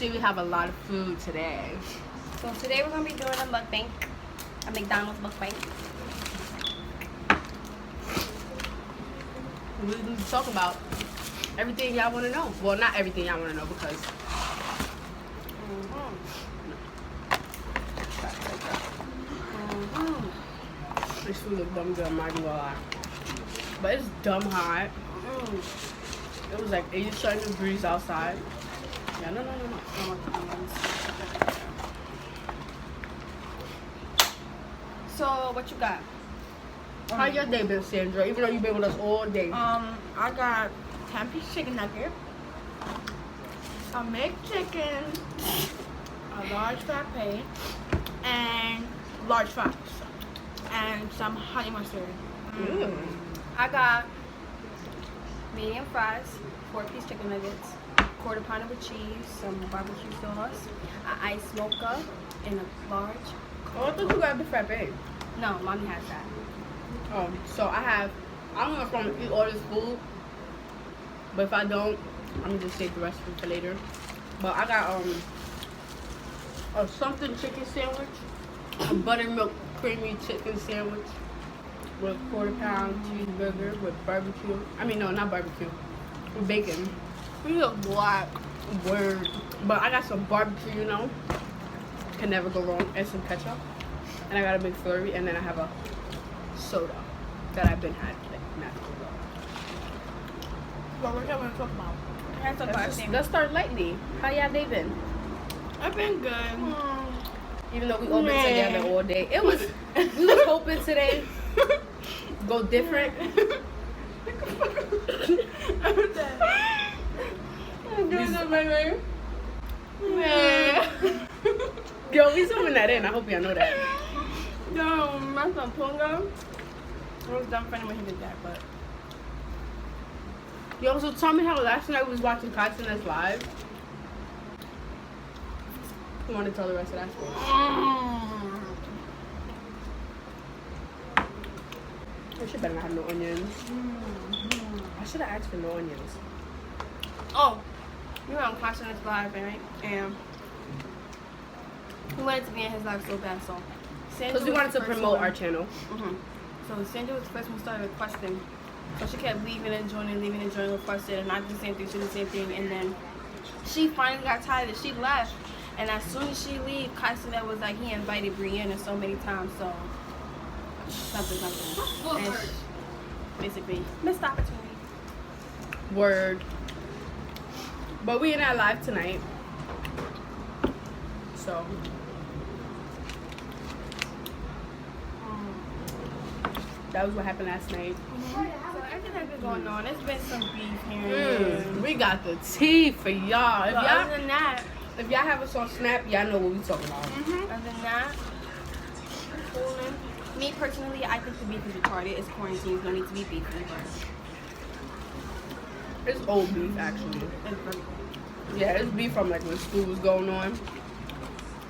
see, we have a lot of food today. So today we're gonna be doing a mukbang, a McDonald's mukbang. We talk about everything y'all want to know. Well, not everything y'all want to know because this food look dumb good. I'm not even gonna lie, but it's dumb hot. It was like 87 degrees outside. Yeah, no. So what you got? How your day been, Sandra? Even though you've been with us all day. I got 10-piece chicken nugget, a McChicken, a large frappe, and large fries, and some honey mustard. I got medium fries, 4-piece chicken nuggets, quarter pounder with cheese, some barbecue sauce, an iced mocha, and a large. Oh, I thought you got the frappe. No, mommy has that. So I don't know if I'm gonna eat all this food, but if I don't, I'm gonna just save the rest for later. But I got a something chicken sandwich, a buttermilk creamy chicken sandwich with a quarter-pound cheeseburger with barbecue. I mean, no, not barbecue, with bacon. You look black. Word. But I got some barbecue, you know, can never go wrong, and some ketchup. And I got a big flurry, and then I have a soda that I've been had like naturally. What we're going to talk about? Let's start lightly. How y'all day been? I've been good. Even though we all been together all day, we was hoping today go different. Yo, we zooming that in. I hope y'all know that. Yo, my son Punga. It was dumb funny when he did that, but Yo, so tell me how last night we was watching Kaitsune's live. You want to tell the rest of that story? I should better not have no onions. I should have asked for no onions. oh, we were on Classroom's live, right? And we wanted to be in his live so bad, so Because we wanted to promote our channel. So Sandra was the first one who started requesting. So she kept leaving and joining, requested, and I did the same thing, she did the same thing, and then she finally got tired and she left. And as soon as she left, Kaisune was like, he invited Brianna so many times, so something. And basically, missed opportunity. Word. But we in our live tonight. So that was what happened last night. So everything that's been going on, there's been some beef here and there. We got the tea for y'all. But other than that, If y'all have us on Snap, y'all know what we talking about. other than that, cooling. Me personally, I think the beef is retarded. It's quarantine, no need to be beefing, but It's old beef, actually. it's very good. Yeah, it's beef from like when school was going on.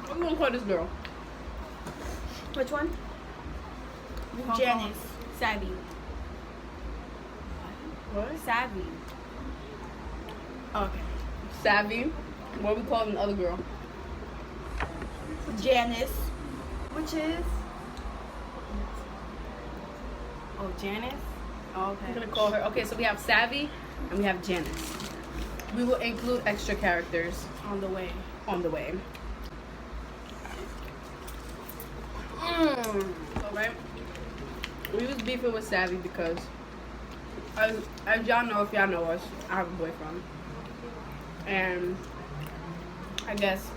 What we gonna call this girl? Which one? Janice. Savvy. What? Savvy. Okay. Savvy. What we calling the other girl? Janice. Which is? Oh, Janice? Oh, I'm okay. gonna call her. Okay, so we have Savvy and we have Janice. We will include extra characters On the way. on the way. Alright. We was beefing with Savvy because as y'all know, if y'all know us, I have a boyfriend. And I guess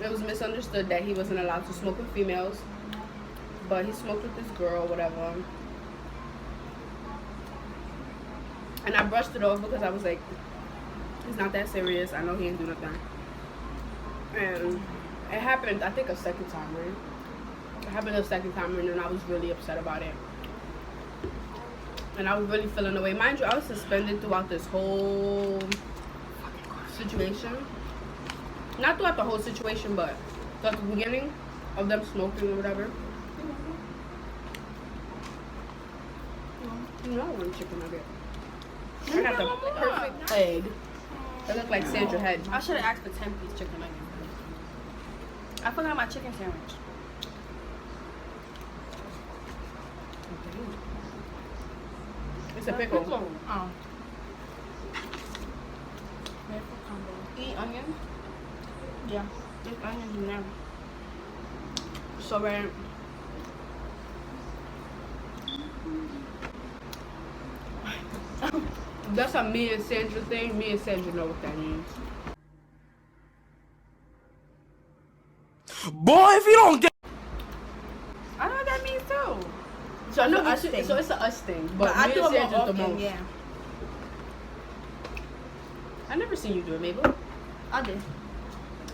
it was misunderstood that he wasn't allowed to smoke with females. But he smoked with this girl or whatever. And I brushed it off because I was like, it's not that serious. I know he didn't do nothing. And it happened, I think, a second time, right? It happened a second time, and then I was really upset about it. And I was really feeling the way. Mind you, I was suspended throughout this whole situation. Not throughout the whole situation, but throughout the beginning of them smoking or whatever. You know I want chicken nugget. I got the perfect egg. It looked like Sandra head. I should have asked for 10-piece chicken nuggets. I forgot my chicken sandwich. It's a pickle. Oh. Eat onion? Yeah. There's onions in there. So red. That's a me and Sandra thing. Me and Sandra know what that means. Boy, if you don't get. I know what that means too. So I know Us thing. so it's a us thing, but I me do and it more Sandra's the often, most. yeah. I never seen you do it, Mabel. I did.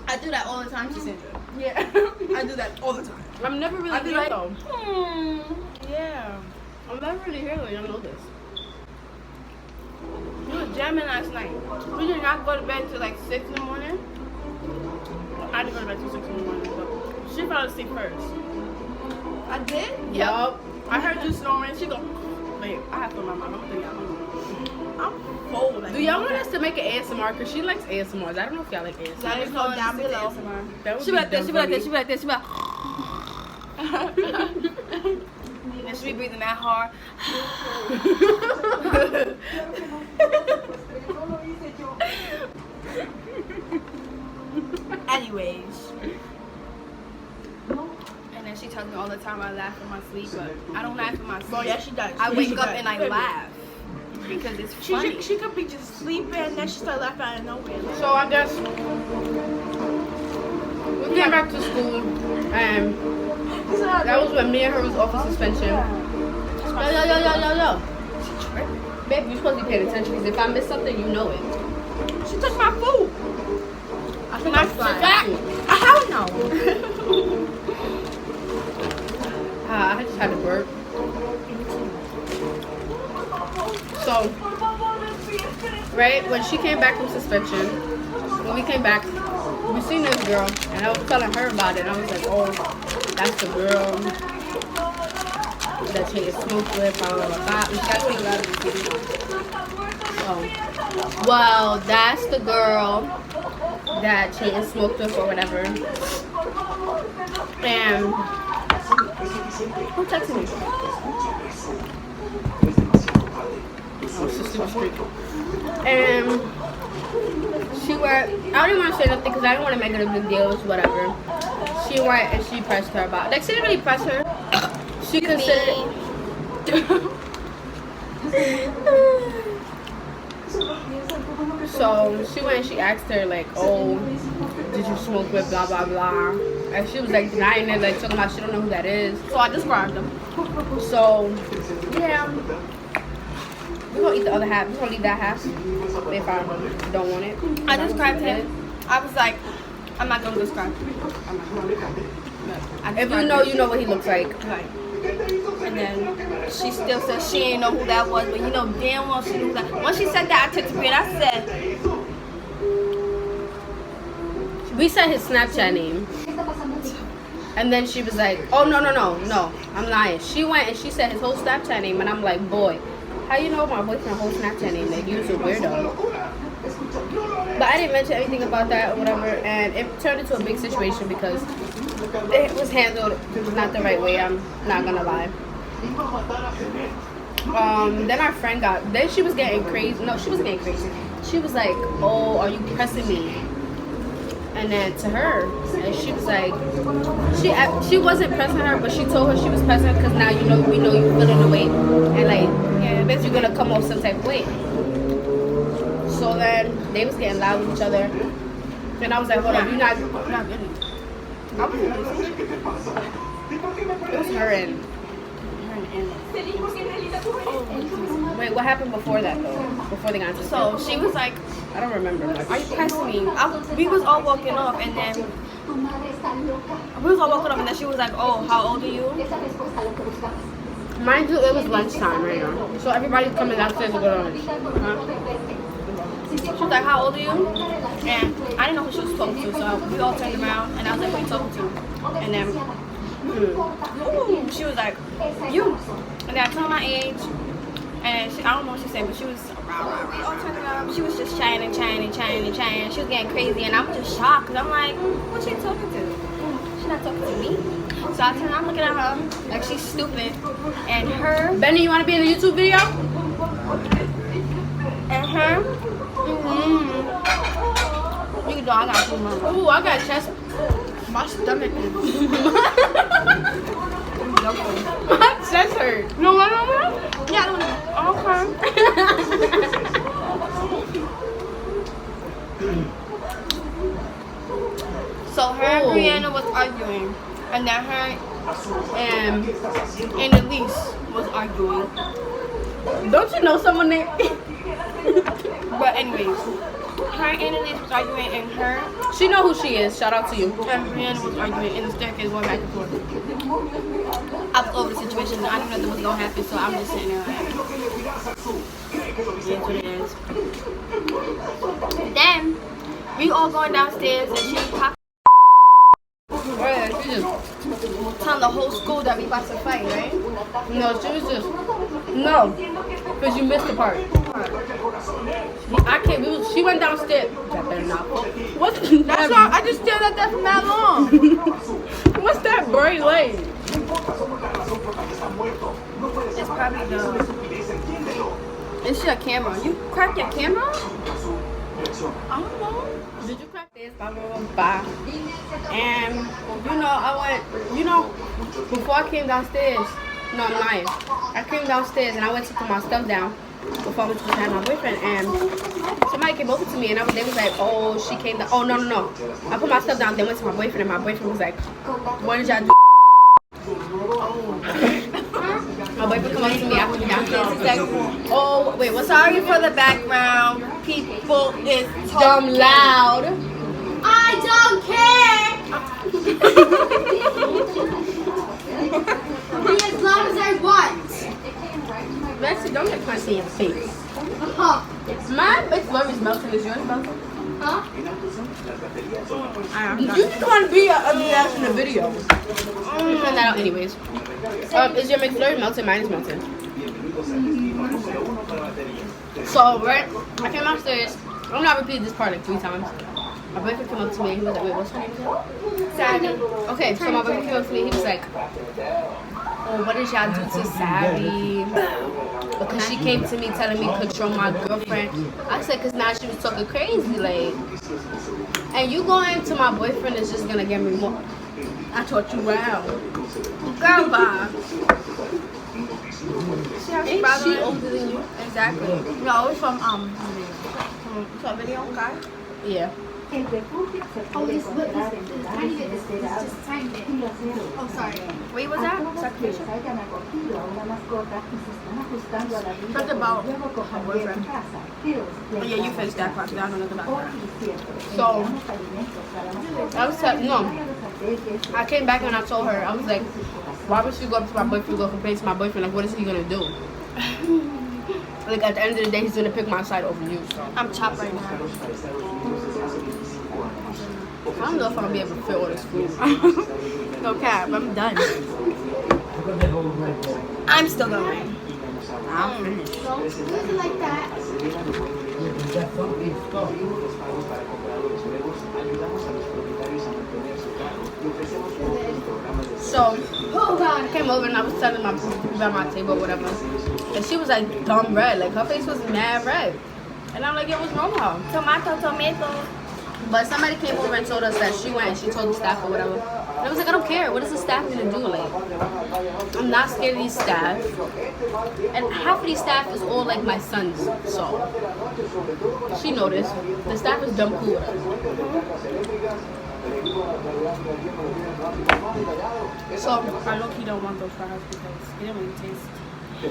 I do that all the time to Sandra. Yeah. I do that all the time. I'm never really I'd be here like, though. Yeah. I'm never really here though. Y'all know this. We were jamming last night. We did not go to bed till like 6 in the morning. I didn't go to bed till 6 in the morning, but she fell asleep first. I did? Yup. I heard you snoring. She go, wait, I have to put my mom. I'm thinking, I'm full. Like, Do y'all want us to make an ASMR? Cause she likes ASMRs. I don't know if y'all like ASMR. Let us know down below. That would She be be like this, she be like this, she dumb be like this, she be like. And she be breathing that hard. Anyways. And then she tells me all the time I laugh in my sleep, but I don't laugh in my sleep. Oh, yeah, she does. I Yeah, wake she up does. and I laugh. Because it's funny. She could be just sleeping and then she start laughing out of nowhere. funny. So I guess we came back to school and that was when me and her was off of suspension. Yo. Babe, you're supposed to be paying attention because if I miss something, you know it. She took my food. I think I'm fine. How no? I just had to burp. So, right, when she came back from suspension, when we came back, we seen this girl, and I was telling her about it, and I was like, oh, that's the girl that she had smoked with, blah, blah, blah, blah. And she got to think about it. Oh, well, that's the girl that she had smoked with or whatever. And who texted me? Oh, it's a stupid streak. And she went, I don't even want to say nothing because I don't want to make it a big deal, it's whatever. She went and she pressed her about, like, she didn't really press her. She considered So she went and she asked her, like, oh, did you smoke with blah, blah, blah. And she was, like, denying it, like, talking about she don't know who that is. So I described them. So, yeah. We're going to eat the other half. We're going to leave that half if I don't want it. I described him. I was like, I'm not going to describe him. If you know, you know what he looks like. Right. And then she still says she ain't know who that was, but you know damn well she knew that. When she said that, I took the bread. I said, We said his Snapchat name. And then she was like, oh, no, I'm lying. She went and she said his whole Snapchat name. And I'm like, boy, how you know my boyfriend's whole Snapchat name? Like, you're a weirdo. But I didn't mention anything about that or whatever. And it turned into a big situation because it was handled not the right way. I'm not going to lie. Then our friend then she was getting crazy. No, she wasn't getting crazy. She was like, oh, are you pressing me? And then to her, and she was like, she wasn't pressing her, but she told her she was pressing her because now we know you feeling the weight, and like, yeah, bitch, you're gonna come off some type of weight. So then they was getting loud with each other, and I was like, hold on, you're not getting it. It was her and Wait, what happened before that though? Before they got into so she was like, I don't remember. are you pressing me? We was all walking off, and then she was like, oh, how old are you? Mind you, it was lunchtime right now. So everybody's coming downstairs to go to lunch. She was like, how old are you? And I didn't know who she was talking to, so we all turned around, and I was like, who are you talking to? And then she was like, you. And then I told her my age. And I don't know what she's saying, but she was all talking up. She was just chatting and chatting and chatting and chatting. She was getting crazy, and I'm just shocked because I'm like, who's she talking to? She's not talking to me. So I turn around, I'm looking at her like she's stupid. And her. Benny, you want to be in the YouTube video? And her. You can do. I got 2 more. Ooh, I got chest. My stomach is. My chest hurt. No, no. Yeah, I don't know. Okay. So her and Ooh. Brianna was arguing, and then her and Annalise was arguing. Don't you know someone named? But anyways, her and Annalise was arguing, and her She know who she is. Shout out to you. and Brianna was arguing in the staircase, going back and forth. I was over the situation. I didn't know that was gonna happen, so I'm just sitting there like, yeah, what it is. Then we all going downstairs, and she popped. Right, she just Telling the whole school that we about to fight, right? no. She was just no, because you missed the part. I can't. She went downstairs. That better not. What's That's why I just stared at that for that long. What's that bright light? It's probably the. Is she a camera? You cracked your camera? I don't know. Did you crack this? Bye. And you know, I went. You know, before I came downstairs. No, I'm lying. I came downstairs and I went to put my stuff down before I went to have my boyfriend, and somebody came over to me and they was like, oh, she came down. Oh, no. I put my stuff down, then went to my boyfriend, and my boyfriend was like, what did y'all do? My boyfriend come up to me after we downstairs. He's like, oh, wait, what's Sorry for the background. People is dumb loud? I don't care. Be as loud as I want. Betsy, don't get punched in your face. Huh? My McFlurry's melting. Is yours melting? Huh? You just want to be a reaction in the video. Find that out anyways. Is your McFlurry melting? Mine is melting. So, right, I came downstairs. I'm not repeating this part like 3 times. My boyfriend came up to me. He was like, wait, what's her name again? Savvy. Okay, so my boyfriend came up to me. He was like, oh, what did y'all do to Savvy? Because she came to me telling me control my girlfriend. I said, because now she was talking crazy, like. And you going to my boyfriend is just going to get me more. I taught you well. Girl, bye. Ain't she older than you? Exactly. No, it's from some video guy. Yeah. Oh, this tiny bit. This just tiny bit. Oh, sorry. Wait, was that? Sacrificial? Talk about her boyfriend. Oh, yeah, you finished that part. I don't know nothing about that. So, I was no. I came back and I told her, I was like, why would she go up to my boyfriend, go complain to my boyfriend? Like, what is he gonna do? Like, at the end of the day, he's gonna pick my side over you. So I'm chopped right now. I don't know if I'm gonna be able to fit all this food. No cap, I'm done. I'm still going. I'm finished. Nothing like that. So, I came over and I was telling my people about my table or whatever. And she was like dumb red. Like, her face was mad red. And I'm like, yo, what's wrong with her? Tomato. But somebody came over and told us that she went and she told the staff or whatever. And I was like, I don't care. What is the staff gonna do? Like, I'm not scared of these staff. And half of these staff is all like my sons. So, she noticed. The staff is dumb cool with us. So, I low-key don't want those fries because it didn't really taste. I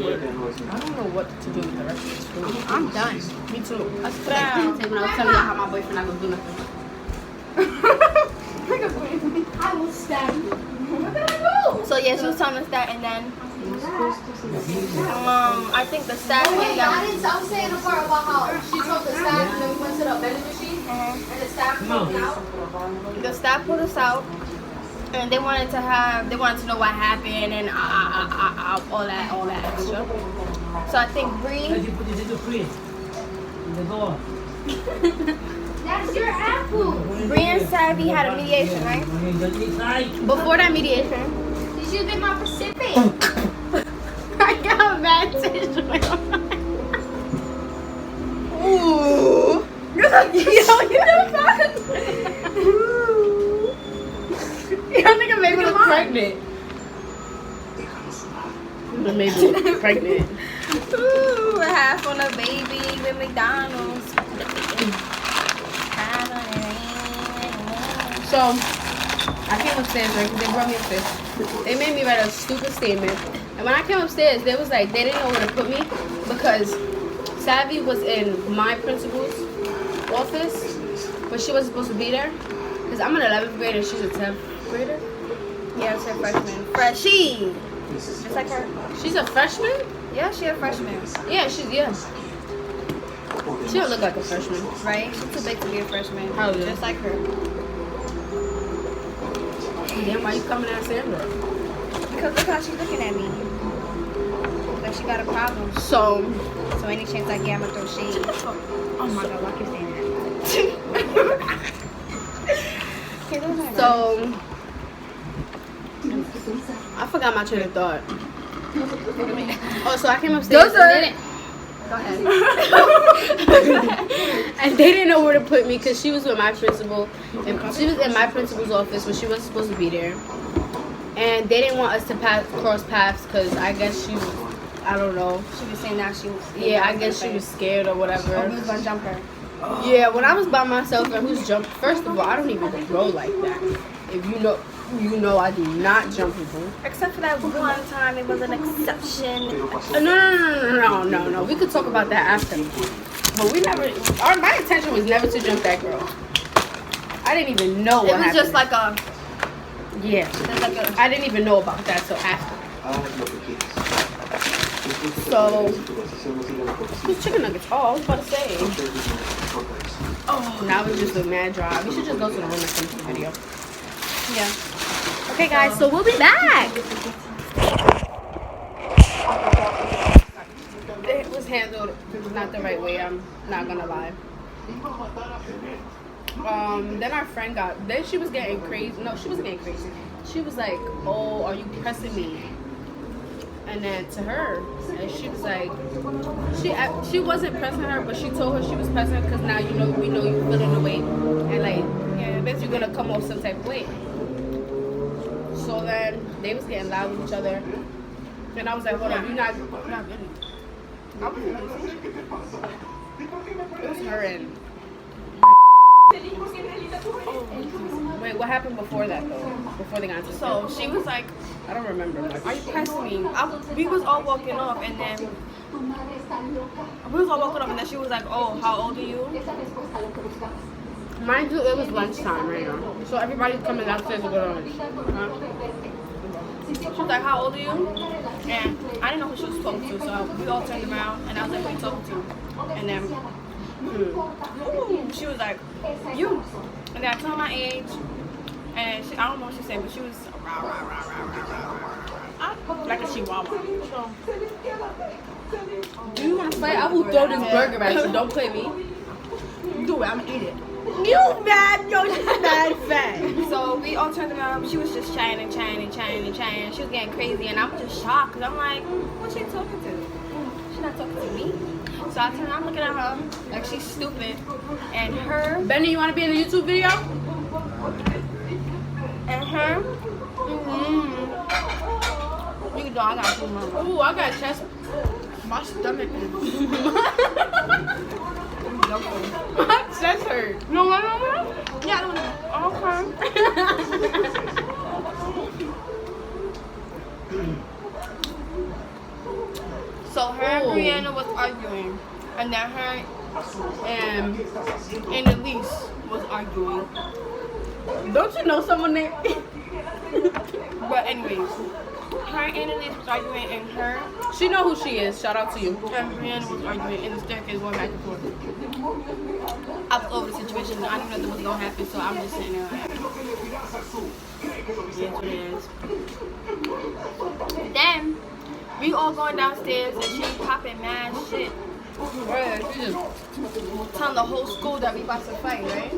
don't know what to do with the rest of this food. I'm done. Me too. I was telling you how my boyfriend not gonna do nothing. I will stand. What did I do? So yeah, she was telling us that, and then I think the staff came down. I'm saying the part about how she told the staff and then we went to the vending machine and the staff pulled out. The staff pulled us out, and they wanted to know what happened and all that extra. So I think Bree. You put it in the fridge. In the door. That's your apple. Bree and Savvy had a mediation, right? Before that mediation, You should have been more Pacific. I got mad tissue. Ooh. You're like, yo, you don't think I'm maybe look pregnant. Maybe pregnant. Ooh, we're half on a baby with McDonald's. So, I came upstairs, right? 'Cause they brought me upstairs. They made me write a stupid statement. And when I came upstairs, they was like, they didn't know where to put me because Savvy was in my principal's office, but she wasn't supposed to be there. Because I'm an 11th grader and she's a 10th grader. Yeah, she's a freshman. Freshie. Just like her. She's a freshman? Yeah, she's a freshman. Yeah, she don't look like a freshman. Right? She's too big to be a freshman. Oh, yeah. Just like her. Damn, why you coming at Sandra? Because look how she's looking at me. Like she got a problem. So any chance I get, I'm gonna throw shade. Oh my god, why keep saying that? Okay, those are So, I forgot my train of thought. Oh, so I came upstairs and they didn't. Go ahead. And they didn't know where to put me because she was with my principal, and she was in my principal's office when she wasn't supposed to be there. And they didn't want us to cross paths because I guess she was, I don't know. She was saying that she was. Yeah, I guess she was scared or whatever. Oh, we was gonna jump her. Yeah, when I was by myself and who's jumped, first of all, I don't even roll like that. If you know I do not jump people. Except for that one time, it was an exception. No. We could talk about that after. But we never, my intention was never to jump that girl. I didn't even know what happened. It was just like a, yeah. I didn't even know about that till after. So, these chicken nuggets. Oh, I was about to say. Oh, now it's just a mad drive. You should just go to the room and finish the video. yeah. Okay, guys, so we'll be back. It was handled not the right way, I'm not gonna lie. Then our friend she was getting crazy. No, she wasn't getting crazy. She was like, oh, are you pressing me? And then to her, and she was like, she wasn't pressing her, but she told her she was pressing her because now we know you feeling the weight, and like, yeah, bitch, you're gonna come off some type of weight. So then they was getting loud with each other, and I was like, hold on, you're not getting. It was her and. Wait, what happened before that though? Before they got into So she was like, I don't remember. "Are you pressing me?" We was all walking off, and then she was like, "Oh, how old are you?" Mind you, it was lunchtime right now, so everybody's coming downstairs to go to lunch. She was like, "How old are you?" And I didn't know who she was talking to, so we all turned around, and I was like, "Who are you talking to?" And then she was like, "You." And then I told her my age, and I don't know what she said, but she was rah, rah, rah, rah, rah, rah, like a chihuahua. So, Do you want to play? I will throw this burger at you. Don't play me. do it, I'm gonna eat it. You mad? Yo, she's mad fat. So we all turned around. She was just chatting. She was getting crazy, and I'm just shocked because I'm like, what's she talking to? She's not talking to me. So I turn around, looking at her like she's stupid, and her Benny, you want to be in the YouTube video? and her. You can do. I got food, mama. Ooh, I got chest. My stomach is. My chest hurt. No. Yeah, I don't know. So her and Brianna was arguing, and then her and Elise was arguing. Don't you know someone named? But anyways, her and Elise was arguing, and her She know who she is. Shout out to you. and Brianna was arguing in the staircase, going back and forth. I was over the situation. I didn't know what was gonna happen, so I'm just sitting there like, yes, it is. Then We all going downstairs and she popping mad shit. Right, she just Telling the whole school that we about to fight, right?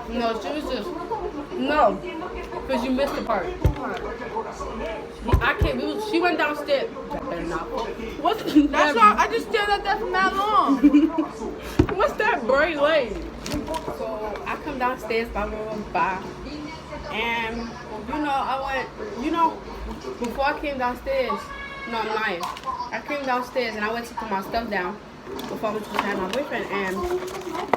no, she was just no, because you missed the part. I can't. She went downstairs. That better not. What's That's why I just stared at that for that long. What's that bright light? So I come downstairs, blah blah blah, blah, and I went. Before I came downstairs, no, I'm lying. I came downstairs and I went to put my stuff down before I went to find my boyfriend, and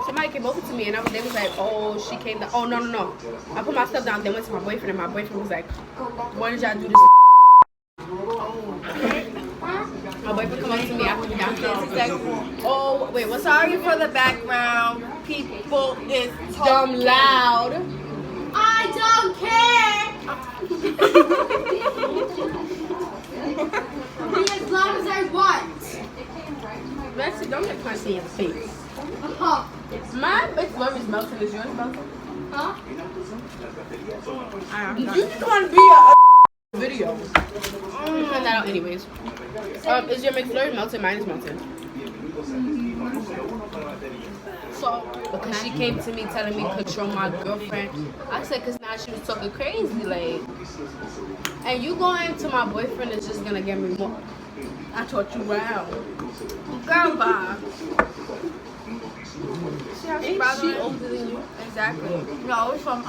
somebody came over to me and they was like, oh, she came down. Oh no. I put my stuff down, then went to my boyfriend, and my boyfriend was like, why did y'all do this? My boyfriend come up to me after we downstairs. He's like, oh, wait, what's Sorry for the background. People is dumb loud? I don't care. Be as loud as I want. Betsy, don't get punched in your face. Huh? My McFlurry's melting. Is yours melting? Huh? You just want to be a video. Find that out anyways. Is your McFlurry melted? Mine is melted. So, because she came to me telling me control my girlfriend, I said, because now she was talking crazy, like, and you going to my boyfriend is just gonna get me more. I taught you well. Girl, bye. See how she Ain't bothering she older than you? Exactly. No, it's from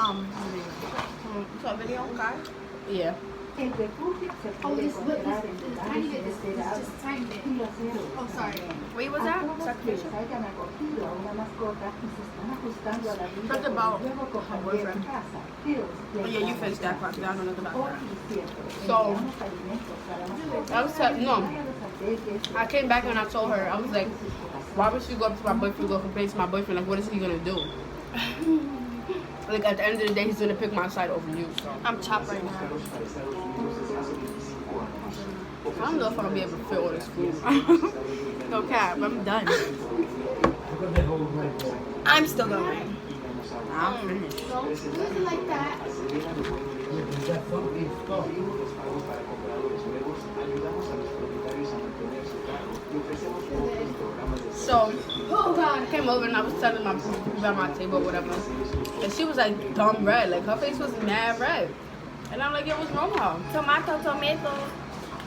some video, guy. Yeah. Oh, this tiny bit. This just a tiny bit. Oh, sorry. Wait, was that? Sacrificial? Talked about her boyfriend. Oh, yeah, you finished that part. I don't know about that. So, I was no. I came back and I told her, I was like, why would she go up to my boyfriend, go complain to my boyfriend? Like, what is he gonna do? Like, at the end of the day, he's gonna pick my side over you. So I'm chopped right now. I don't know if I'm gonna be able to fit all this food. No cap, I'm done. I'm still going. I'm finished. Don't use it like that. So I came over and I was telling my people about my table or whatever, and she was like dumb red, like her face was mad red, and I'm like, yo, what's wrong with her? Tomato.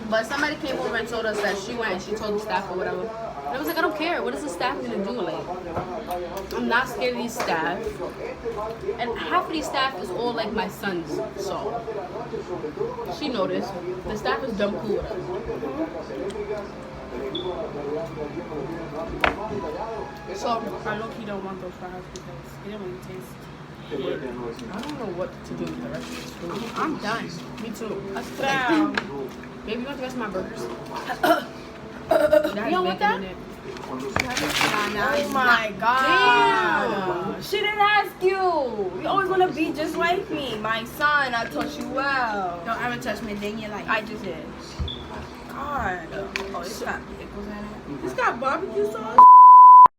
But somebody came over and told us that she went and she told the staff or whatever. And I was like, I don't care. What is the staff gonna do? Like, I'm not scared of these staff. And half of these staff is all like my sons. So she noticed. The staff is dumb cool with her. So I low key don't want those fries because it didn't really taste. I don't know what to do with the rest of this food. I'm done. Me too. Damn. Maybe you want the rest of my burgers? You don't want that? Oh my god. She didn't ask you. You always want to be just like me. My son, I taught you well. Don't ever touch me, then you're like, I just did. God. oh, it's got pickles in it. It's got barbecue sauce.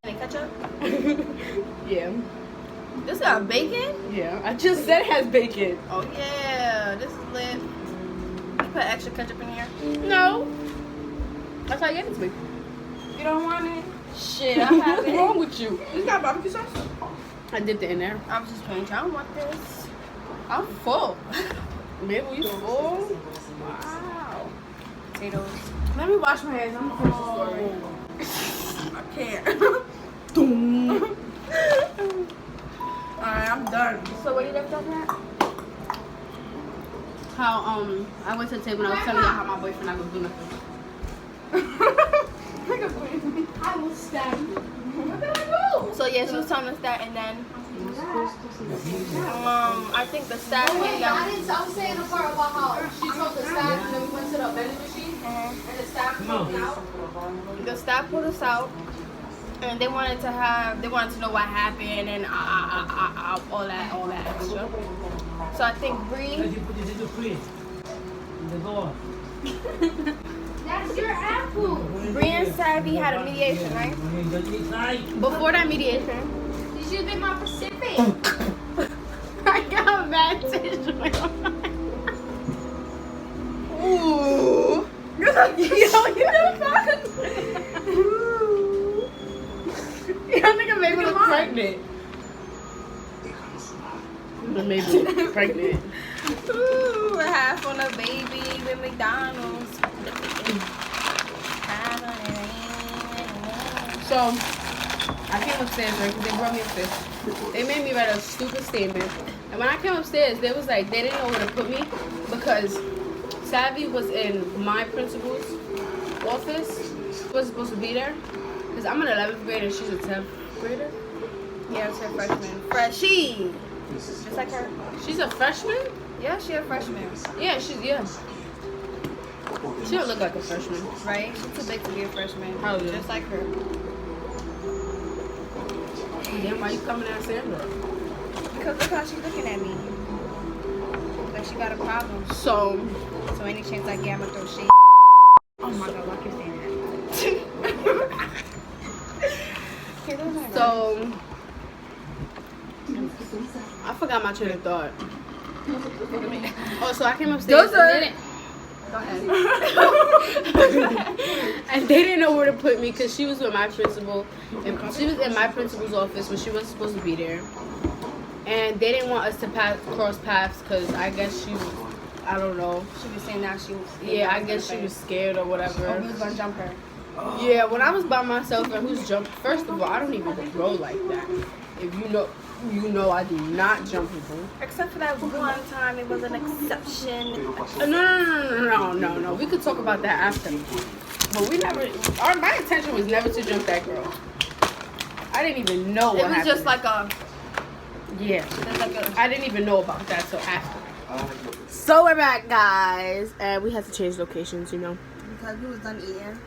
Any ketchup? Yeah. This got bacon? Yeah. I just said it has bacon. Oh yeah, this is lit. You put extra ketchup in here? No. That's how you get it to me. You don't want it? Shit, I have What's it. wrong with you? It's got barbecue sauce. I dipped it in there. I was just playing. I don't want this. I'm full. Maybe you full? Wow. Potatoes. Let me wash my hands. I'm gonna finish I can't. the story. Alright, I'm done. So what you left off at? How I went to the table and I was telling you how my boyfriend not gonna do nothing. I will stand. So yeah, she was telling us that, and then I think the staff Oh, wait, came I down. didn't. I was saying the part about how she told the staff and then we went to the vending machine and the staff pulled me out. The staff pulled us out, and they wanted to know what happened and all that extra. So I think Bree. You put this in the fridge. In the door. That's your apple. Bree and Savvy had a mediation, right? Before that mediation, You should have been my Pacific. I got a bad tissue. Ooh. You're like, yo, you pregnant. Maybe pregnant. Ooh, we're half on a baby with McDonald's. So, I came upstairs, right? 'Cause they brought me upstairs. They made me write a stupid statement. And when I came upstairs, they was like, they didn't know where to put me because Savvy was in my principal's office. She was supposed to be there. Because I'm an 11th grader and she's a 10th grader. Yeah, she's a freshman. Freshie. Just like her. She's a freshman? Yeah, she's a freshman. Yeah, she don't look like a freshman. Right? She's too big to be a freshman. Hell yeah. Just like her. Damn, why you coming at Sandra? Because look how she's looking at me. Like she got a problem. So any chance I get, I'm gonna throw shade. Oh my god, why can't say that? So I forgot my train of thought. Oh, so I came upstairs Go ahead. And they didn't know where to put me because she was with my principal. And she was in my principal's office when she wasn't supposed to be there. And they didn't want us to cross paths because I guess she was, I don't know. She was saying that she was. Yeah, I guess she was scared or whatever. Or we was gonna jump her. Yeah, when I was by myself and who's jumped, first of all, I don't even throw like that. If you know I do not jump people. Except for that one time, it was an exception. No. We could talk about that after. But we never, my intention was never to jump that girl. I didn't even know what happened. It was just like a, yeah. I didn't even know about that till after. So we're back, guys, and we had to change locations, you know. because we was done eating.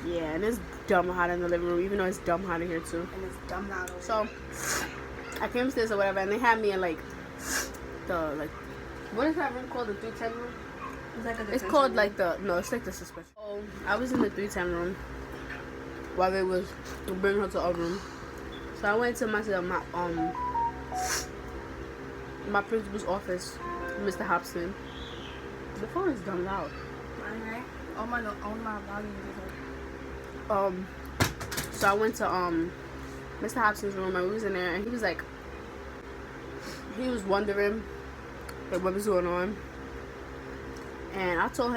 Yeah, and it's dumb hot in the living room, even though it's dumb hot in here too. And it's dumb loud. So I came upstairs or whatever, and they had me in what is that room called? The 310 room? It's called like it's like the suspension. So I was in the 310 room while they was bringing her to our room. So I went to my principal's office, Mr. Hobson. The phone is dumb loud. Okay. All my volume is So I went to Mr. Hobson's room and we was in there and he was wondering what was going on. And I told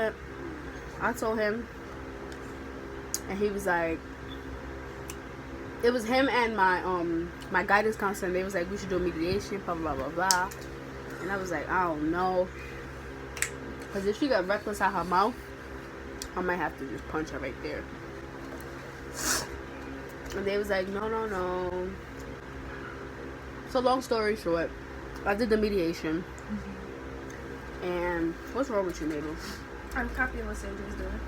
him and he was like, it was him and my guidance counselor, and they was like, we should do a mediation, blah blah blah blah. And I was like, I don't know, because if she got reckless out her mouth, I might have to just punch her right there. And they was like, no. So long story short, I did the mediation. And what's wrong with you, Mabel? I'm copying what Sandra's doing.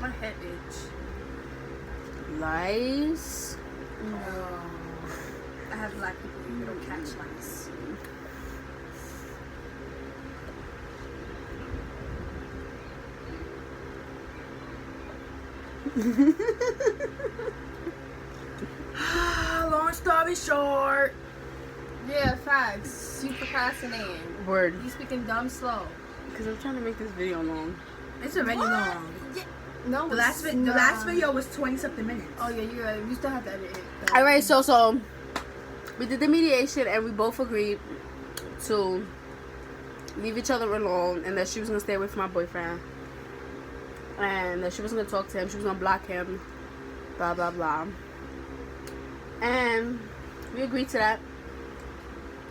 My head itch. Lice? No. I have black people who don't catch lice. Long story short. Yeah, facts. You procrastinating. Word. You speaking dumb slow. Because I'm trying to make this video long. It's already long. Yeah. No, The last video was 20-something minutes. Oh yeah, you're right. We still have to edit it. Alright, so we did the mediation and we both agreed to leave each other alone and that she was going to stay away from my boyfriend. And that she wasn't going to talk to him. She was going to block him. Blah, blah, blah. And we agreed to that.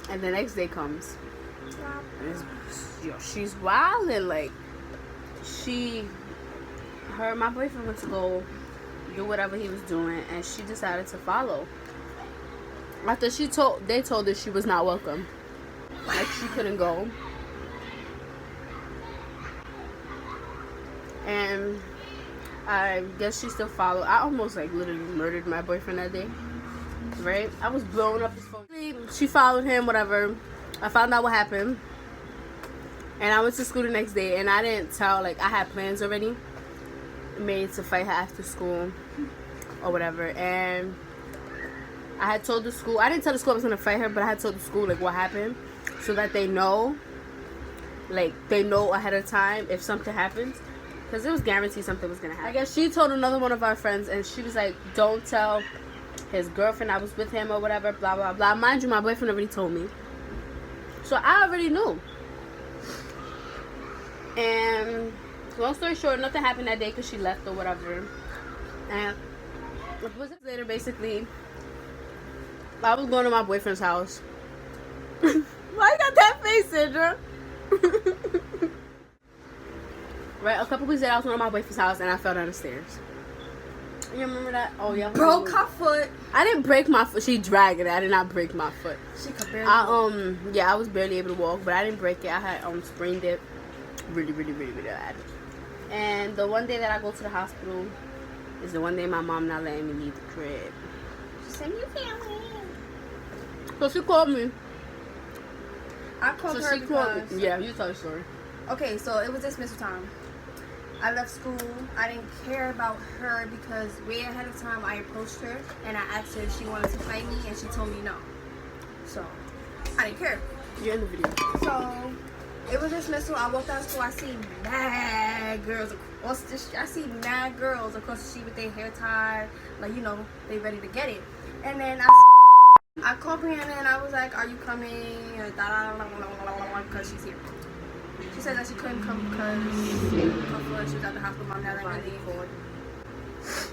And the next day comes. And she's wild and my boyfriend went to go do whatever he was doing and she decided to follow. After they told her she was not welcome. Like she couldn't go. And I guess she still followed. I almost literally murdered my boyfriend that day. Right? I was blowing up his phone. She followed him, whatever. I found out what happened. And I went to school the next day and I didn't tell, I had plans already made to fight her after school or whatever. And I had told the school, I didn't tell the school I was going to fight her, but I had told the school, what happened so that they know, they know ahead of time if something happens. Because it was guaranteed something was going to happen. I guess she told another one of our friends and she was like, don't tell his girlfriend, I was with him or whatever, blah, blah, blah. Mind you, my boyfriend already told me. So I already knew. And long story short, nothing happened that day because she left or whatever. And it was later, basically, I was going to my boyfriend's house. Why you got that face, Sandra? Right, a couple weeks later, I was going to my boyfriend's house and I fell down the stairs. You remember that? Oh, yeah. Broke her foot. I didn't break my foot. She dragged it. I did not break my foot. She could barely walk. Yeah, I was barely able to walk, but I didn't break it. I had sprained it really, really, really, really bad. And the one day that I go to the hospital is the one day my mom not letting me leave the crib. She said, "You can't leave." So she called me. I called her because... Yeah, you tell the story. Okay, so it was dismissal time. I left school. I didn't care about her because way ahead of time I approached her and I asked her if she wanted to fight me and she told me no. So I didn't care. You're in the video. So it was dismissal. I walked out of school. I see mad girls across the street. I see mad girls across the street with their hair tied, like, you know, they ready to get it. And then I called Brianna and I was like, "Are you coming?" Because she's here. She said that she couldn't come because she was at the hospital. Mom had like really called.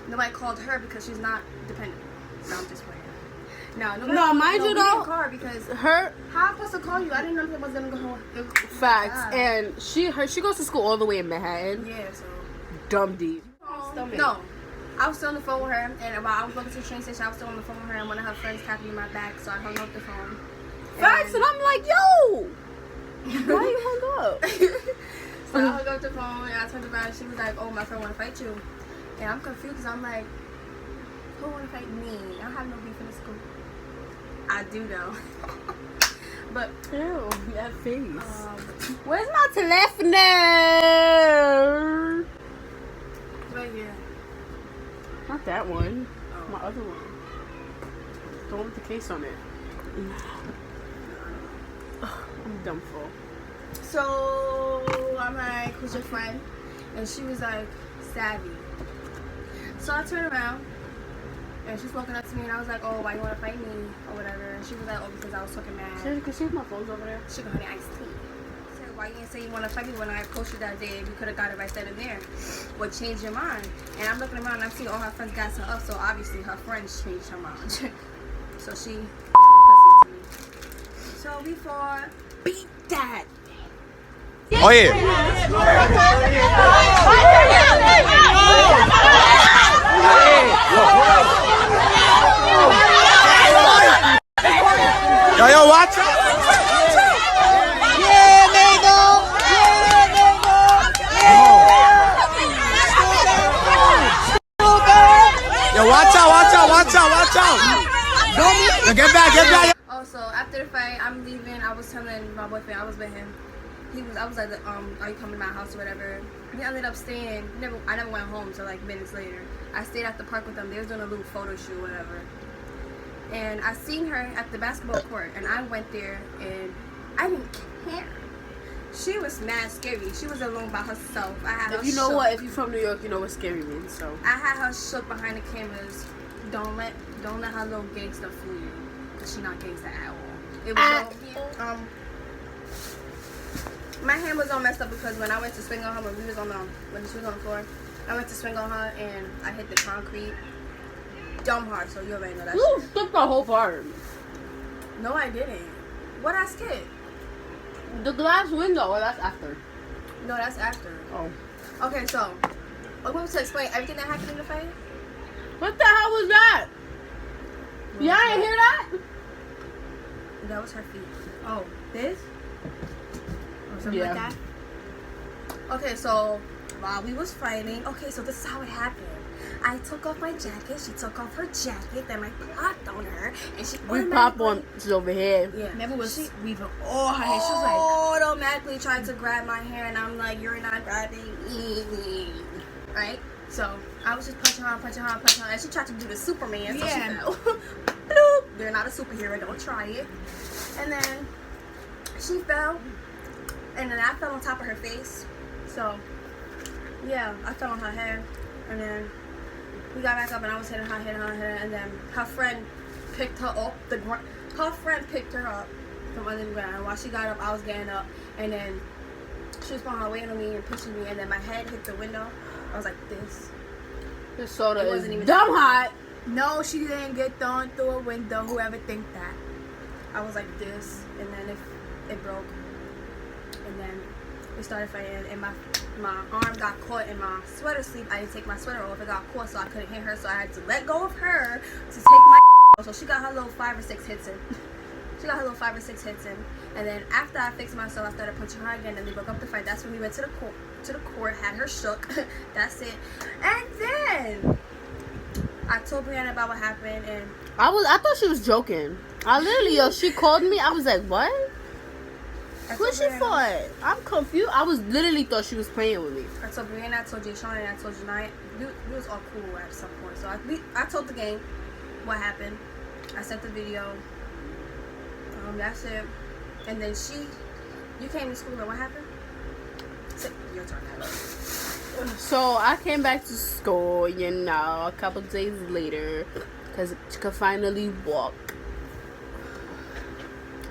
Nobody called her because she's not dependent. No, I'm just playing. No, mind you though, didn't call her because her. How am I supposed to call you? I didn't know if it was gonna go home. Facts. God. And she goes to school all the way in Manhattan. Yeah, so Dumb deep. no. I was still on the phone with her, and while I was walking to the train station, I was still on the phone with her, and one of her friends tapped me in my back, so I hung up the phone. Facts, and I'm like, yo, why you hung up? So I hung up the phone, and I turned around, and she was like, "Oh, my friend want to fight you," and I'm confused because I'm like, "Who want to fight me? I don't have no beef in the school." I do though, but Ew, that face. where's My telephone. right here? Not that one. My other one. The one with the case on it. I'm dumb full. So I'm like, "Who's your friend?" And she was like, "Savvy." So I turned around and she's walking up to me and I was like, "Oh, why you want to fight me?" or whatever. And she was like, "Oh, because I was talking mad." Can you see if my phone's over there? Sugar honey iced tea. I said, "Why you didn't say you want to fight me when I approached you that day? We could have got it right then and there. What changed your mind?" And I'm looking around and I see all her friends got her up, so obviously her friends changed her mind. So she pussy to me. So we fought. Beat that. Oh yeah. Yo, watch out. Yeah, nigga. Yeah, nigga. Yo, watch out. Yo, get back. Oh, so after the fight, I'm leaving. I was telling my boyfriend I was with him. I was like, "Are you coming to my house or whatever?" He ended up staying. I never went home till like minutes later. I stayed at the park with them. They was doing a little photo shoot, whatever. And I seen her at the basketball court, and I went there, and I didn't care. She was mad scary. She was alone by herself. I had her If you know shook. what, if you're from New York, you know what scary means. So I had her shook behind the cameras. Don't let her little gangster fool you, cause she not gangster at all. It was my hand was all messed up because when I went to swing on her when she was on the floor, I went to swing on her and I hit the concrete. Dumb hard, so you already know that. you Shit. skipped the whole part. No, I didn't. What I skipped? The glass window. Well, that's after. No, that's after. Oh. Okay, so I'm going to explain everything that happened in the fight. What the hell was that? Y'all didn't hear that? That was her feet. Oh, this? Or something like that? Okay, so while we was fighting, so this is how it happened. I took off my jacket, she took off her jacket, then I popped on her, and she We pop on over here. Yeah. Never was weaving all her hair. She was like, automatically tried to grab my hair, and I'm like, "You're not grabbing me." Right? So I was just punching her, and she tried to do the Superman, so Yeah. she fell. Bloop. They're not a superhero, don't try it. And then she fell, and then I fell on top of her face. So yeah, I fell on her head, and then We got back up and I was hitting her, and then her friend picked her up her friend picked her up from under the ground. While she got up, I was getting up, and then she was putting her weight on me and pushing me, and then my head hit the window. I was like this. This soda It is wasn't even dumb that hot. No, she didn't get thrown through a window. Whoever think that. I was like this, and then it broke, and then we started fighting, and my arm got caught in my sweater sleeve. I didn't take my sweater off. It got caught, so I couldn't hit her. So I had to let go of her to take my. So she got her little 5 or 6 hits in. And then after I fixed myself, I started punching her again, and they broke up the fight. That's when we went to the court, had her shook. That's it. And then I told Brianna about what happened, and I thought she was joking. I literally, she called me. I was like, what? What she for? I'm confused. I was literally thought she was playing with me. I told Brianna, I told Jay Sean, and I told Janai. We was all cool at some point. So I told the gang what happened. I sent the video. That's it. And then you came to school, and what happened? Your turn. So I came back to school, a couple days later, because she could finally walk.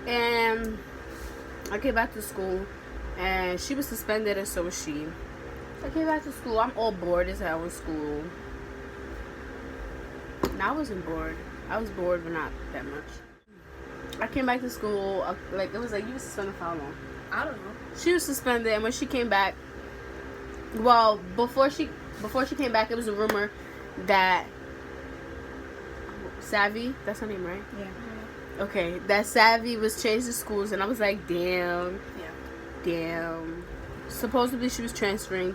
And I came back to school, and she was suspended, and so was she. I came back to school. I'm all bored as hell in school. And I wasn't bored. I was bored, but not that much. I came back to school, it was like, you were suspended for how long? I don't know. She was suspended, and when she came back, well, before she came back, it was a rumor that Savvy, that's her name, right? Yeah. Okay, that Savvy was changing schools, and I was like, damn. Yeah. Damn. Supposedly she was transferring.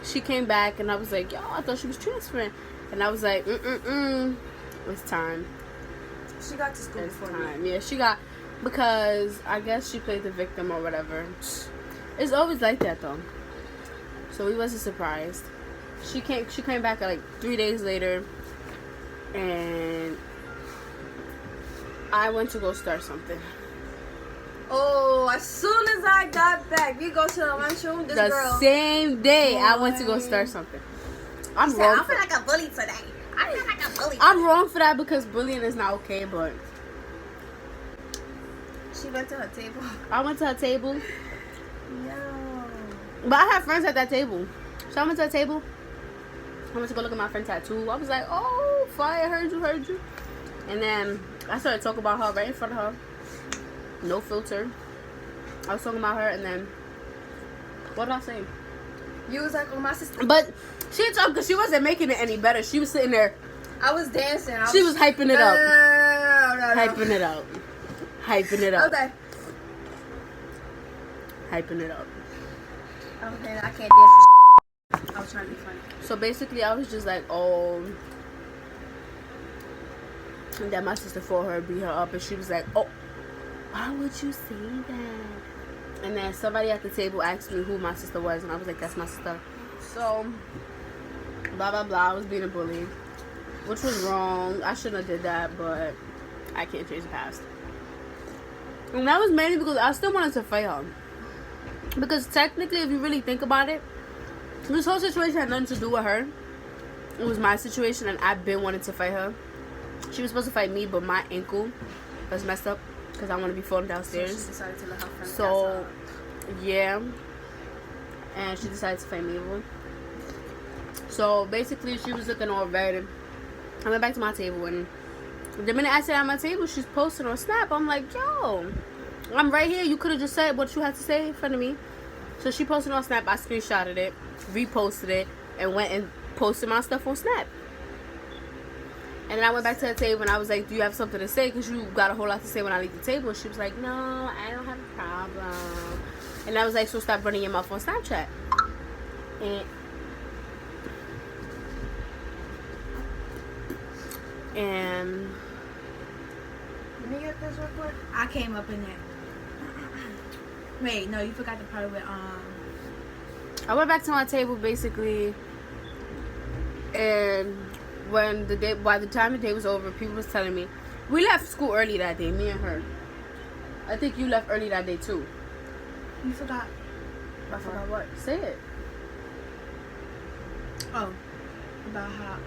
She came back, and I was like, yo, I thought she was transferring. And I was like, it's time. She got to school before me. Yeah, she got, because I guess she played the victim or whatever. It's always like that though. So we wasn't surprised. She came back like 3 days later, and I went to go start something. Oh, as soon as I got back, we go to the lunchroom. This girl. The same day I went to go start something. I feel like a bully today. I'm wrong for that because bullying is not okay, but she went to her table. I went to her table. No. But I have friends at that table. So I went to her table. I went to go look at my friend's tattoo. I was like, oh, fire, heard you. And then I started talking about her right in front of her. No filter. I was talking about her, and then what did I say? You was like, oh, my sister. But she talked because she wasn't making it any better. She was sitting there. I was dancing. She was hyping it up. No. Hyping it up. Hyping it up. Okay. Hyping it up. Okay, I can't dance. I was trying to be funny. So basically, I was just like, oh. And then my sister fought her, beat her up, and she was like, oh, why would you say that? And then somebody at the table asked me who my sister was, and I was like, that's my sister. So, blah, blah, blah. I was being a bully, which was wrong. I shouldn't have did that, but I can't change the past. And that was mainly because I still wanted to fight her. Because technically, if you really think about it, this whole situation had nothing to do with her. It was my situation, and I've been wanting to fight her. She was supposed to fight me, but my ankle was messed up because I want to be falling downstairs. So she decided to let her friend So, yeah. And she decided to fight me. So, basically, she was looking all red. I went back to my table, and the minute I sat at my table, she's posting on Snap. I'm like, yo, I'm right here. You could have just said what you had to say in front of me. So, she posted on Snap. I screenshotted it, reposted it, and went and posted my stuff on Snap. And then I went back to the table, and I was like, do you have something to say? Because you got a whole lot to say when I leave the table. And she was like, no, I don't have a problem. And I was like, so stop running your mouth on Snapchat. And Let me get this real quick. I came up in there. Wait, no, you forgot the part with I went back to my table basically, and by the time the day was over, people was telling me we left school early that day, me and her. I think you left early that day too. You forgot. I forgot what. Say it. Oh. about how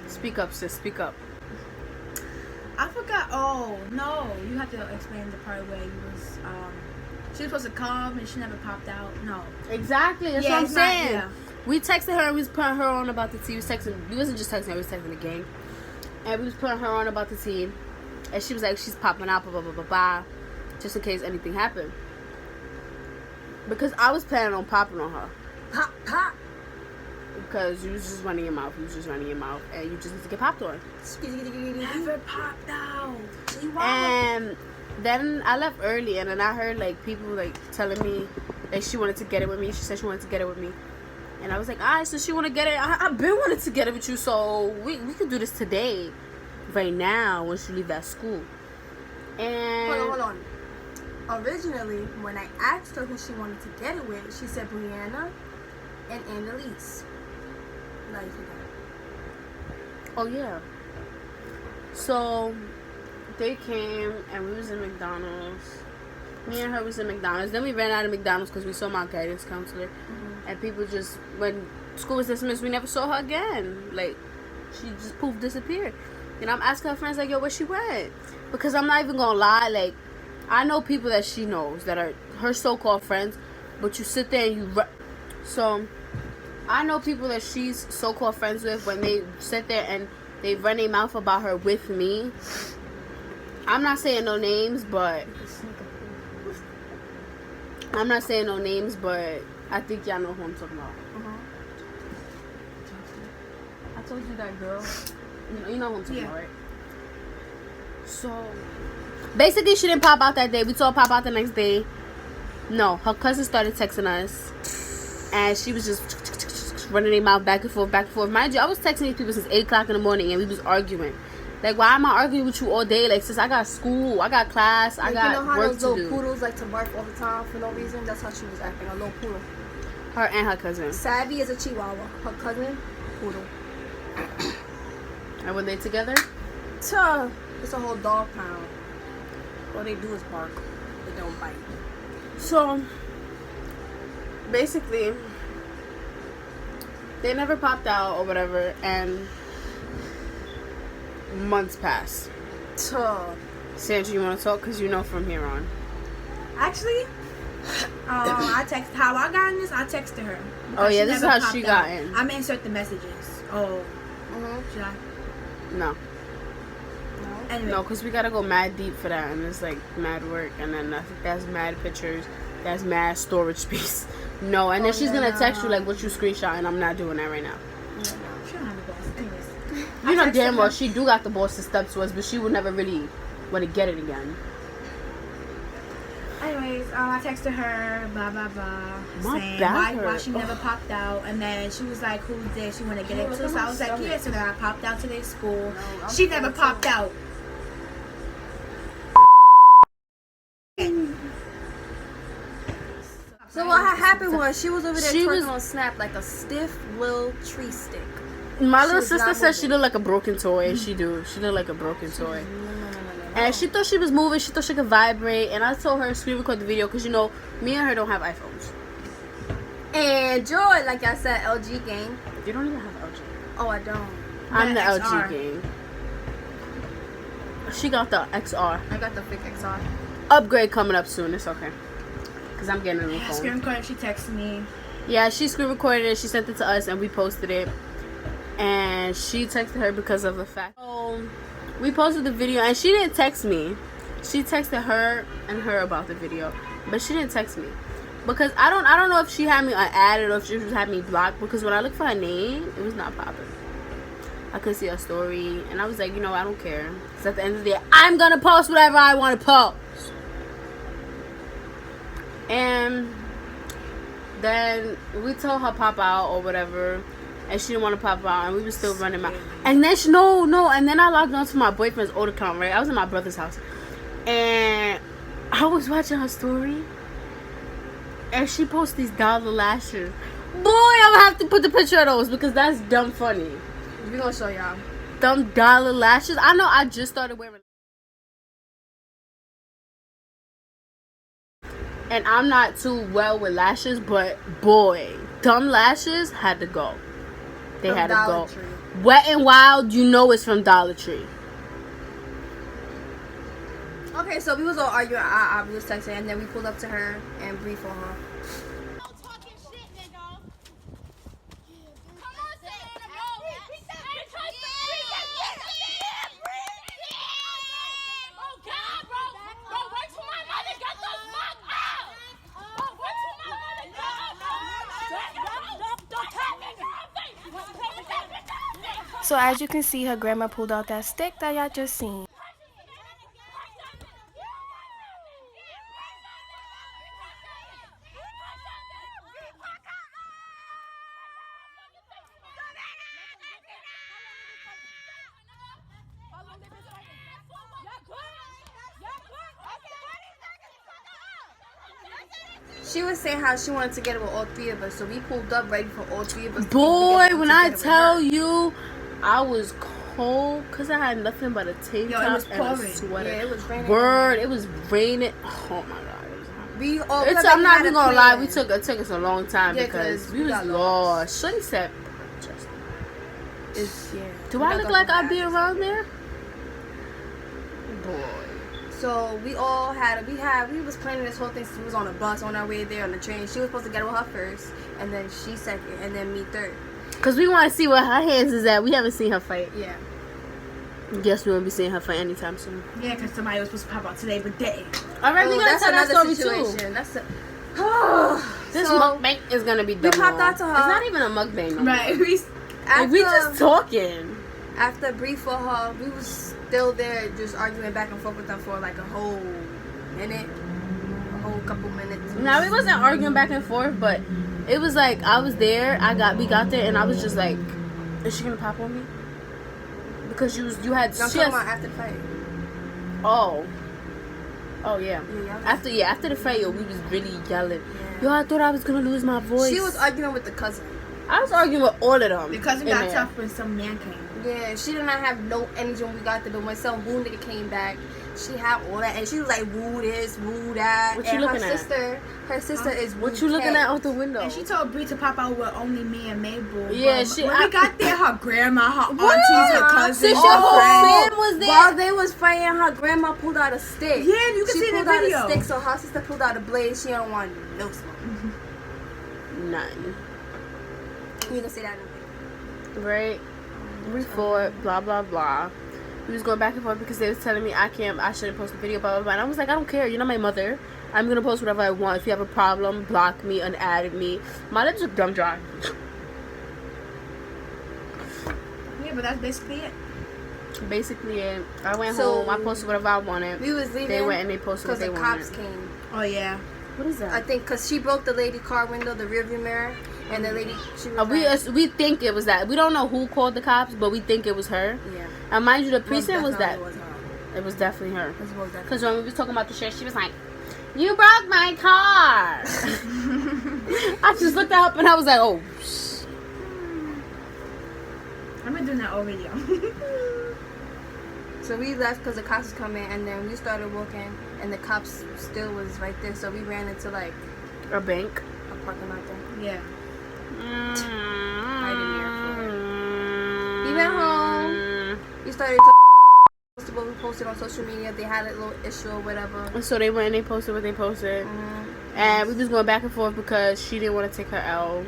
Speak up, sis. Speak up. I forgot. Oh no, you have to explain the part where you was she was supposed to come and she never popped out. No. Exactly. That's Yeah, what I'm it's not- saying. yeah. We texted her and we was putting her on about the tea. We was texting. We wasn't just texting her. We was texting the gang. And we was putting her on about the tea. And she was like, she's popping out, blah, blah, blah, blah, blah. Just in case anything happened. Because I was planning on popping on her. Pop, pop. Because you was just running your mouth. And you just need to get popped on. Never popped out. She won. And then I left early. And then I heard, like, people, like, telling me that she wanted to get it with me. She said she wanted to get it with me. And I was like, alright, so she want to get it. I've been wanting to get it with you. So we could do this today. Right now, once you leave that school. And Hold on. Originally, when I asked her who she wanted to get it with, she said Brianna and Annalise. Now you forgot. oh yeah. So they came and we was in McDonald's. Me and her was in McDonald's. Then we ran out of McDonald's because we saw my guidance counselor. And people just, when school was dismissed, we never saw her again. Like, she just poof disappeared. And I'm asking her friends, like, yo, where she went? Because I'm not even gonna lie, like, I know people that she knows that are her so-called friends, but you sit there and you so I know people that she's so-called friends with. When they sit there and they run their mouth about her with me, I'm not saying no names, but I think y'all know who I'm talking about. I told you that girl. You know who I'm talking about, right? So, basically, she didn't pop out that day. We saw her pop out the next day. No, her cousin started texting us. And she was just running their mouth back and forth, back and forth. Mind you, I was texting these people since 8 o'clock in the morning. And we was arguing. Like, why am I arguing with you all day? Like, sis, I got school. I got class. I got you know how work those to little do. poodles like to bark all the time for no reason? That's how she was acting, a little poodle. Her and her cousin. Savvy is a chihuahua. Her cousin, poodle. And were they together? It's a whole dog pound. All they do is bark. They don't bite. So, basically, they never popped out or whatever, and months passed. Sandra, you want to talk? Because you know from here on. Actually, I texted how I got in this. I texted her. Oh, yeah, Because this is never how popped she out. got in. I'm insert the messages. Oh, should I? No. Anyway, No, because we got to go mad deep for that, and it's like mad work, and then that's mad pictures, that's mad storage space. No, and then she's going to text you like what you screenshot, and I'm not doing that right now. she don't have the boss. Anyways, You know damn well she do got the boss to step to us, but she would never really want to get it again. I texted her, blah blah blah, My saying back why hurt. she never popped out, and then she was like, "Who did she want to get it to?" So I was like, "Yeah." So then I popped out to their school. She never popped out. So what had happened was she was over there She twerking was- on Snap like a stiff little tree stick. My little was not sister said she moving. looked like a broken toy, and she do. She looked like a broken toy. And she thought she was moving. She thought she could vibrate. And I told her to screen record the video because, you know, me and her don't have iPhones. And Joy, like I said, LG gang. You don't even have LG. Oh, I don't. I'm the XR. LG gang. She got the XR. I got the big XR. Upgrade coming up soon. It's okay. Because I'm getting a new Screen phone. recording. She texted me. Yeah, she screen recorded it. She sent it to us and we posted it. And she texted her because of the fact. So, we posted the video and she didn't text me. She texted her and her about the video. But she didn't text me. Because I don't know if she had me added or if she just had me blocked. Because when I looked for her name, it was not popping. I could see her story. And I was like, you know, I don't care. Because at the end of the day, I'm going to post whatever I want to post. And then we told her pop out or whatever. And she didn't want to pop out. And we were still running my... And then she... No. And then I logged on to my boyfriend's old account, right? I was in my brother's house. And I was watching her story. And she posts these dollar lashes. Boy, I'm gonna have to put the picture of those because that's dumb funny. We gonna show y'all. Dumb dollar lashes. I know I just started wearing. And I'm not too well with lashes, but boy, dumb lashes had to go. They From had to Dollar go. Tree. Wet and Wild, you know it's from Dollar Tree. Okay, so we was all arguing. We was texting, and then we pulled up to her and briefed on her. So as you can see, her grandma pulled out that stick that y'all just seen. She was saying how she wanted to get it with all three of us, so we pulled up ready for all three of us. Boy, when I tell you, I was cold because I had nothing but a tank top and a sweater. Yeah, it was raining. Word, it was raining. Oh my god. We all. I'm not even gonna lie. It took us a long time Yeah, because we we was got lost. Shorty said, "Do I look like I'd be around there?" Boy. So we all we was planning this whole thing since we was on a bus on our way there on the train. She was supposed to get with her first, and then she second, and then me third. Cause we want to see where her hands is at. We haven't seen her fight. Yeah. Guess we won't be seeing her fight anytime soon. Yeah, because somebody was supposed to pop out today, but they. All right, we gotta tell that story situation. too. That's a. This So, mukbang is gonna be done. we popped out to her. It's not even a mukbang. No Right. more. Like, we just talking. After a brief for her, we was still there just arguing back and forth with her for like a whole minute, a whole couple minutes. Now we wasn't arguing back and forth, but it was like I was there. We got there, and I was just like, "Is she gonna pop on me?" Because you had. I'm talking about after the fight. Oh yeah. Yeah, After the fight, yo, we was really yelling. Yo, I thought I was gonna lose my voice. She was arguing with the cousin. I was arguing with all of them. Because we in got there. tough when some man came. Yeah, she did not have no energy when we got there. But when some woo nigga came back, she had all that, and she was like woo this, woo that. What you and looking her at? sister is woo What you looking at out the window? And she told Bree to pop out with only me and Mabel. Yeah, But when we got there, her grandma, her aunties, her cousins, Since her your whole friends. fam was there. While they was fighting, her grandma pulled out a stick. Yeah, you can she see the pulled out video. a stick, so her sister pulled out a blade. She don't want no smoke. None. You can see that in the video. Right? We fought, blah blah blah. We was going back and forth because they was telling me I shouldn't post the video, blah blah blah. And I was like, I don't care. You're not my mother. I'm gonna post whatever I want. If you have a problem, block me, unadd me. My lips are dumb dry. Yeah, but that's basically it. Basically, it. I went So, home. I posted whatever I wanted. We was leaving. They went and they posted what because they the wanted. cops came. Oh, yeah. What is that? I think because she broke the lady car window, the rearview mirror, and the lady she was like, we think it was that. We don't know who called the cops, but we think it was her. yeah. And mind you, the precinct was that. Definitely her. It was definitely her. It was most definitely. Because when we was talking about the shit, she was like, "You broke my car." I just looked up and I was like, "Oh." I'm going to do that all video. So we left because the cops was coming, and then we started walking, and the cops still was right there. So we ran into like A bank. a parking lot there. Yeah. Right in there. We went home. We started to what we posted on social media. They had a little issue or whatever. So they went and they posted what they posted. And we was going back and forth because she didn't want to take her L.